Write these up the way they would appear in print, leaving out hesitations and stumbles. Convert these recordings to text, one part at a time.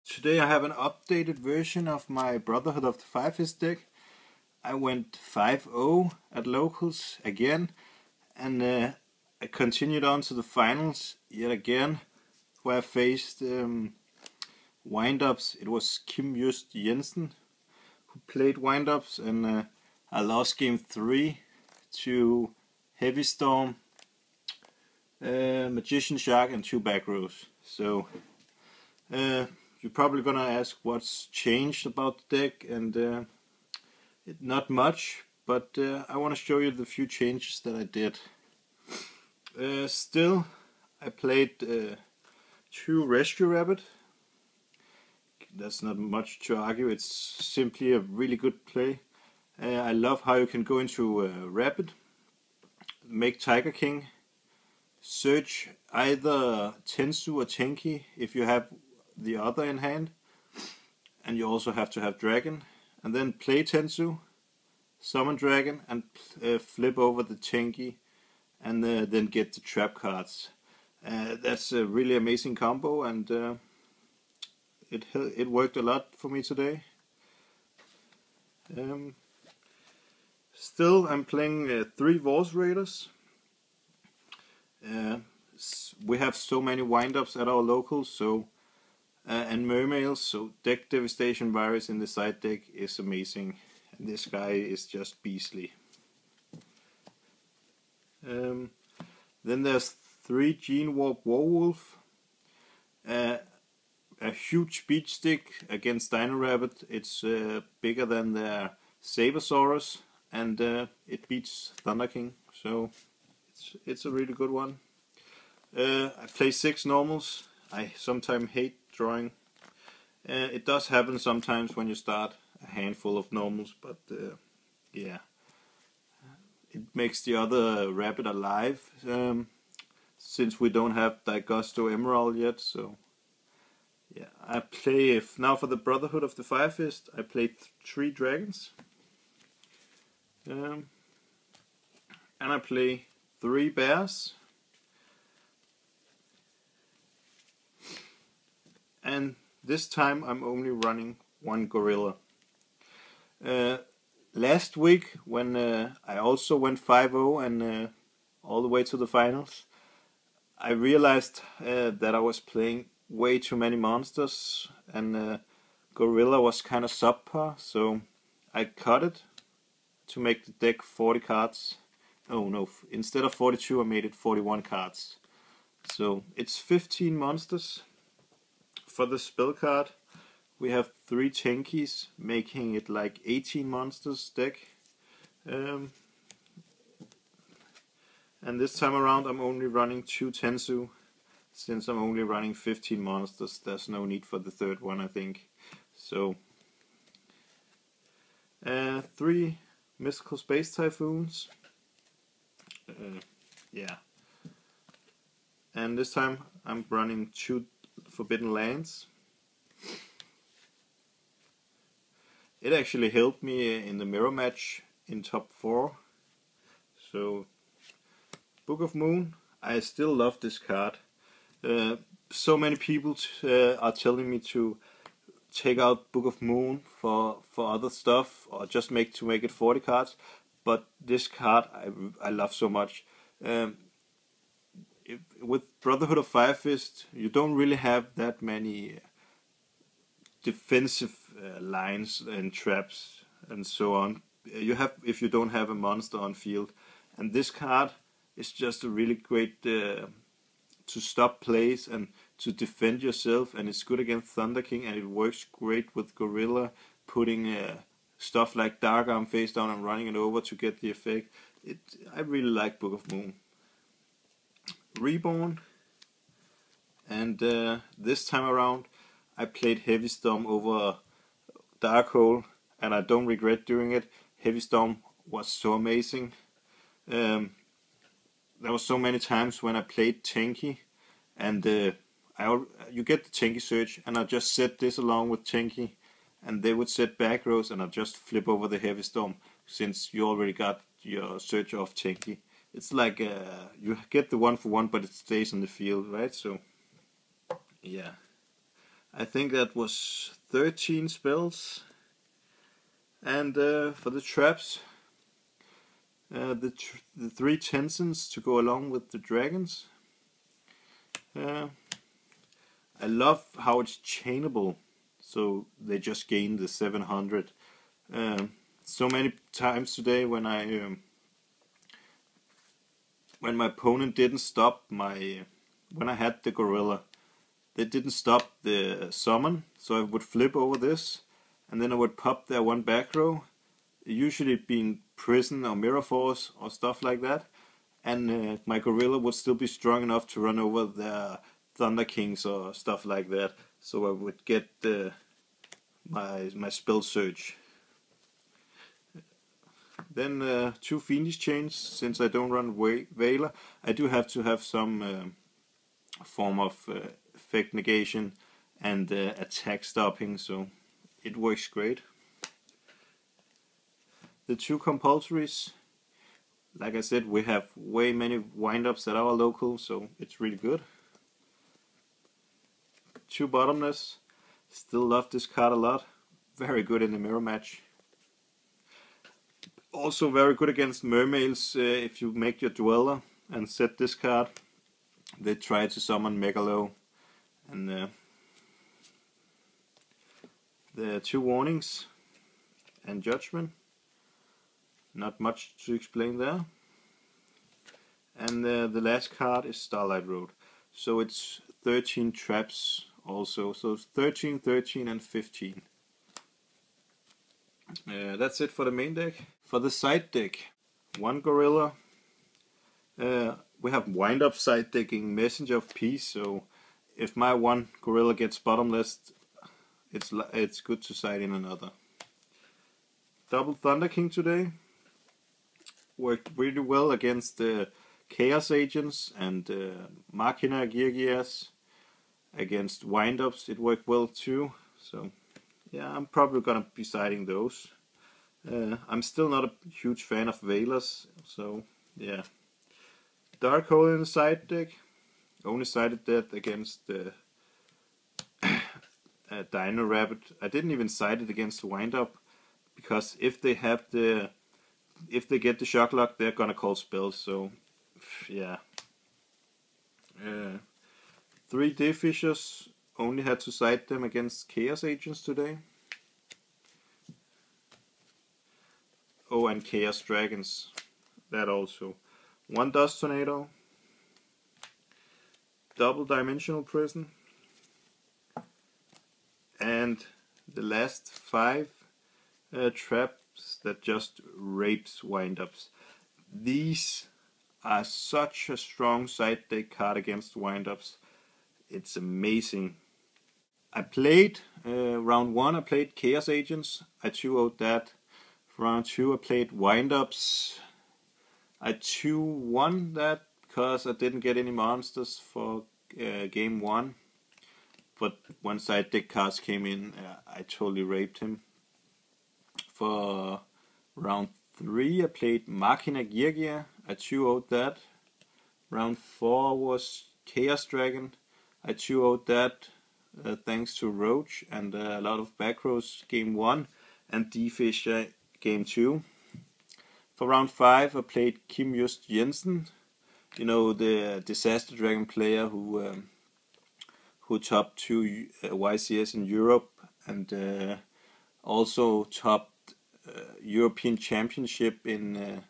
Today I have an updated version of my Brotherhood of the Five-Fist deck. I went 5-0 at locals again, and I continued on to the finals yet again, where I faced wind-ups. It was Kim Just Jensen who played wind-ups, and I lost game 3 to Heavy Storm, Magician Shark, and 2 back rows. So you're probably gonna ask what's changed about the deck, and not much, but I want to show you the few changes that I did. Still, I played 2 Rescue Rabbit. That's not much to argue, it's simply a really good play. I love how you can go into Rabbit, make Tiger King, search either Tensu or Tenki if you have the other in hand, and you also have to have Dragon, and then play Tensu, summon Dragon, and flip over the Tenki, and then get the trap cards. That's a really amazing combo, and it worked a lot for me today. Still, I'm playing 3 Vorse Raiders. We have so many wind-ups at our locals, so and mermails, so deck devastation virus in the side deck is amazing, and this guy is just beastly. Then there's 3 Gene Warp Werewolf, a huge beach stick against Dino Rabbit. It's bigger than their Sabersaurus, and it beats Thunder King, so it's a really good one. I play 6 normals. I sometimes hate drawing. It does happen sometimes when you start a handful of normals, but yeah, it makes the other rabbit alive, since we don't have Daigusto Emerald yet. So yeah, I play now for the Brotherhood of the Five-Fist. I played 3 dragons, and I play 3 bears. And this time I'm only running 1 gorilla. Last week, when I also went 5-0 and all the way to the finals, I realized that I was playing way too many monsters, and gorilla was kind of subpar, so I cut it to make the deck 40 cards. Oh no, instead of 42 I made it 41 cards. So it's 15 monsters. For the spell card, we have 3 Tenkis, making it like 18 monsters deck. And this time around I'm only running 2 Tensu. Since I'm only running 15 monsters, there's no need for the third one, I think. So 3 Mystical Space Typhoons. Yeah. And this time I'm running 2 Forbidden Lands. It actually helped me in the mirror match in top 4. So Book of Moon, I still love this card. So many people are telling me to take out Book of Moon for other stuff, or just make it 40 cards, but this card I love so much. With Brotherhood of Five-Fist, you don't really have that many defensive lines and traps and so on. You have, if you don't have a monster on field, and this card is just a really great to stop plays and to defend yourself, and it's good against Thunder King, and it works great with Gorilla, putting stuff like Dark Arm face down and running it over to get the effect. I really like Book of Moon. Reborn, and this time around I played Heavy Storm over Dark Hole, and I don't regret doing it. Heavy Storm was so amazing. There were so many times when I played Tenki, and you get the Tenki search, and I just set this along with Tenki, and they would set back rows, and I just flip over the Heavy Storm, since you already got your search off Tenki. It's like you get the 1-for-1, but it stays on the field, right? So yeah, I think that was 13 spells. And for the traps, the 3 Tensons to go along with the dragons. I love how it's chainable, so they just gain the 700. So many times today when my opponent didn't stop when I had the gorilla, they didn't stop the summon, so I would flip over this, and then I would pop their 1 back row, usually being prison or mirror force or stuff like that, and my gorilla would still be strong enough to run over the Thunder Kings or stuff like that, so I would get my spell surge. Then 2 Fiendish Chains. Since I don't run Veiler, I do have to have some form of effect negation and attack stopping, so it works great. The 2 compulsories, like I said, we have way many wind-ups at our local, so it's really good. 2 bottomless, still love this card a lot, very good in the mirror match. Also very good against mermaids. If you make your dweller and set this card, they try to summon Megalo. And the 2 warnings and judgment, not much to explain there. And the last card is Starlight Road, so it's 13 traps also, so it's 13, 13 and 15. That's it for the main deck. For the side deck, 1 gorilla. We have wind-up side decking Messenger of Peace, so if my 1 gorilla gets bottomless, it's good to side in another. Double Thunder King today. Worked really well against the Chaos Agents and Machina geargias. Against wind-ups it worked well too, so yeah, I'm probably gonna be siding those. I'm still not a huge fan of Veilers, so yeah. Dark Hole in the side deck. Only sided that against the Dino Rabbit. I didn't even side it against the wind-up, because if they get the shock lock, they're gonna call spells, so yeah. 3 Deathfishers, only had to side them against Chaos Agents today. Oh, and Chaos Dragons, that also. 1 Dust Tornado, Double Dimensional Prison, and the last 5 traps that just rapes wind-ups. These are such a strong side deck card against wind-ups. It's amazing. I played round 1, I played Chaos Agents, I 2-0'd that. Round 2 I played wind-ups, I 2-1 that because I didn't get any monsters for game 1. But when side deck cards came in, I totally raped him. For round 3 I played Machina geargia, I 2-0'd that. Round 4 was Chaos Dragon, I 2-0'd that thanks to Roach and a lot of back rows game 1 and D-Fisher game 2. For round 5 I played Kim Just Jensen, you know, the Disaster Dragon player who topped 2 YCS in Europe and also topped European Championship in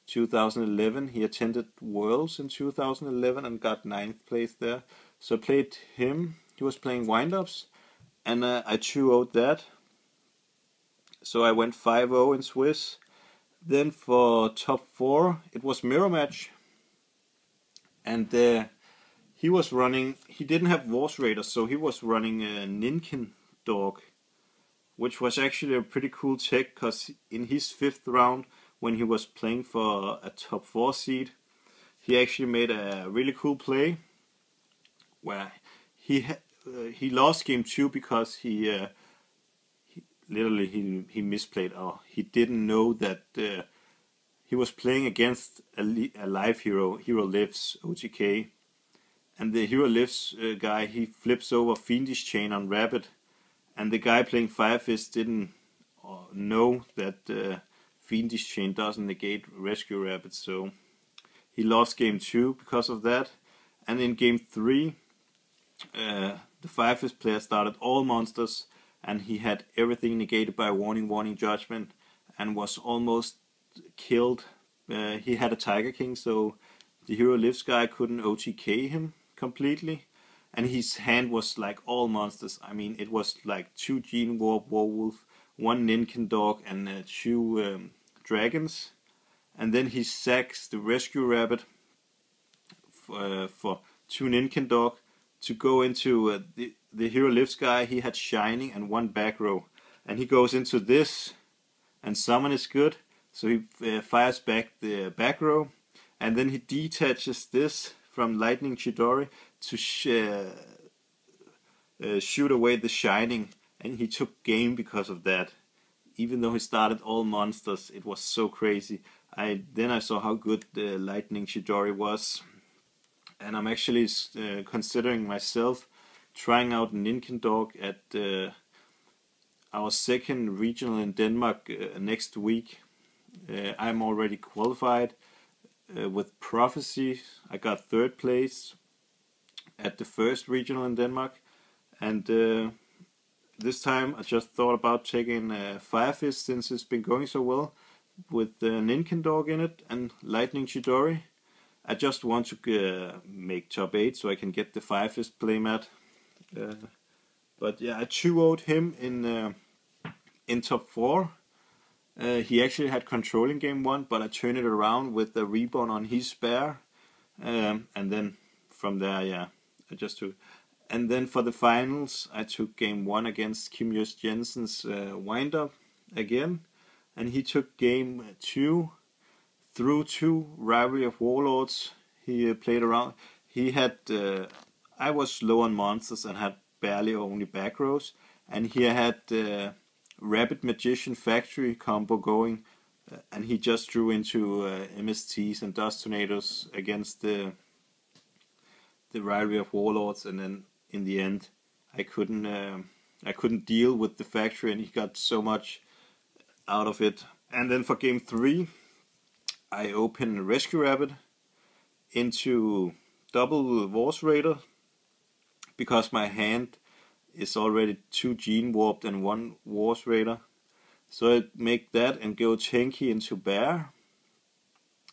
2011. He attended Worlds in 2011 and got 9th place there. So I played him. He was playing wind-ups and I 2-0'd that. So I went 5-0 in Swiss. Then for top 4 it was mirror match. And he was running, he didn't have Wars Raider, so he was running a Ninkin dog, which was actually a pretty cool tech, because in his 5th round, when he was playing for a top 4 seed, he actually made a really cool play where he lost game 2 because he misplayed, or he didn't know that he was playing against a live hero, Hero Lives OTK, and the Hero Lives guy, he flips over Fiendish Chain on Rabbit, and the guy playing Fire Fist didn't know that Fiendish Chain doesn't negate Rescue Rabbit, so he lost game 2 because of that. And in game 3, the Fire Fist player started all monsters, and he had everything negated by Warning Judgment, and was almost killed. He had a Tiger King, so the Hero Lives guy couldn't OTK him completely, and his hand was like all monsters. I mean, it was like 2 Gene Warp Werewolf, 1 Ninken Dog, and 2 dragons. And then he sacks the Rescue Rabbit for 2 Ninken Dog to go into the Hero Lives guy. He had Shining and 1 back row, and he goes into this, and Summon is good, so he fires back the back row, and then he detaches this from Lightning Chidori to shoot away the Shining, and he took game because of that. Even though he started all monsters, it was so crazy. Then I saw how good the Lightning Chidori was, and I'm actually considering myself trying out Ninken Dog at our 2nd regional in Denmark next week. I'm already qualified with Prophecy. I got 3rd place at the 1st regional in Denmark, and this time I just thought about taking Fire Fist since it's been going so well with Ninken Dog in it and Lightning Chidori. I just want to make top 8 so I can get the Fire Fist playmat. But yeah, I 2-0'd him in top 4. He actually had control in game 1, but I turned it around with the Reborn on his spare, and then from there, yeah, I just took. And then for the finals, I took game 1 against Kim Just Jensen's Wind-Up again, and he took game 2 through 2 Rivalry of Warlords. He played around. He had I was low on monsters and had barely only back rows, and he had Rabbit Magician Factory combo going, and he just drew into MSTs and Dust Tornadoes against the Rivalry of Warlords, and then in the end I couldn't deal with the factory, and he got so much out of it. And then for game 3, I opened Rescue Rabbit into double Wars Raider because my hand is already 2 Gene Warped and 1 Wars Raider. So I make that and go Tenki into Bear.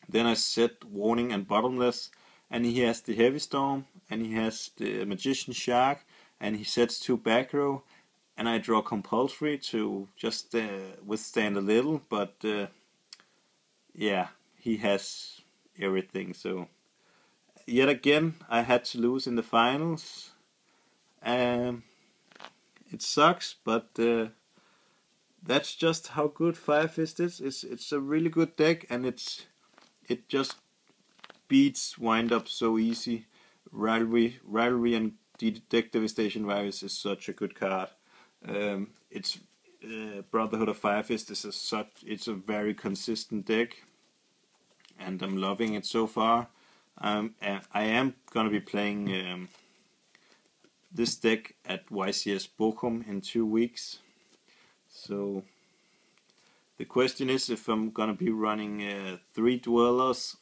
Then I set Warning and Bottomless, and he has the Heavy Storm, and he has the Magician Shark, and he sets 2 back row, and I draw Compulsory to just withstand a little, but yeah, he has everything. So yet again I had to lose in the finals. It sucks, but that's just how good Fire Fist is. It's a really good deck, and it just beats Wind-Up so easy. Rivalry and Deck Devastation Virus is such a good card. It's Brotherhood of Fire Fist is it's a very consistent deck, and I'm loving it so far. I am gonna be playing this deck at YCS Bochum in 2 weeks. So the question is if I'm gonna be running 3 Dwellers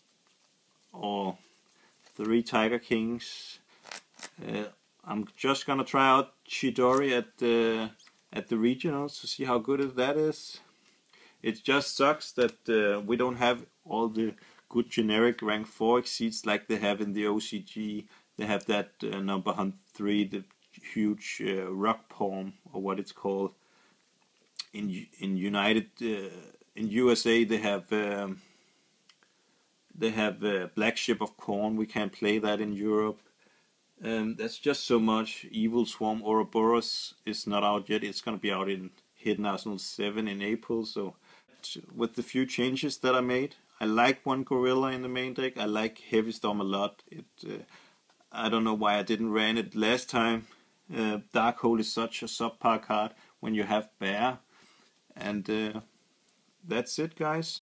or 3 Tiger Kings. I'm just gonna try out Chidori at the regionals to see how good that is. It just sucks that we don't have all the good generic rank 4 exceeds like they have in the OCG. They have that number 103, the huge rock palm, or what it's called. In United, in USA, they have Black Ship of Corn. We can't play that in Europe. That's just so much. Evil Swarm Ouroboros is not out yet. It's gonna be out in Hidden Arsenal 7 in April. So with the few changes that I made, I like 1 Gorilla in the main deck. I like Heavy Storm a lot. I don't know why I didn't ran it last time. Dark Hole is such a subpar card when you have Bear. And that's it, guys.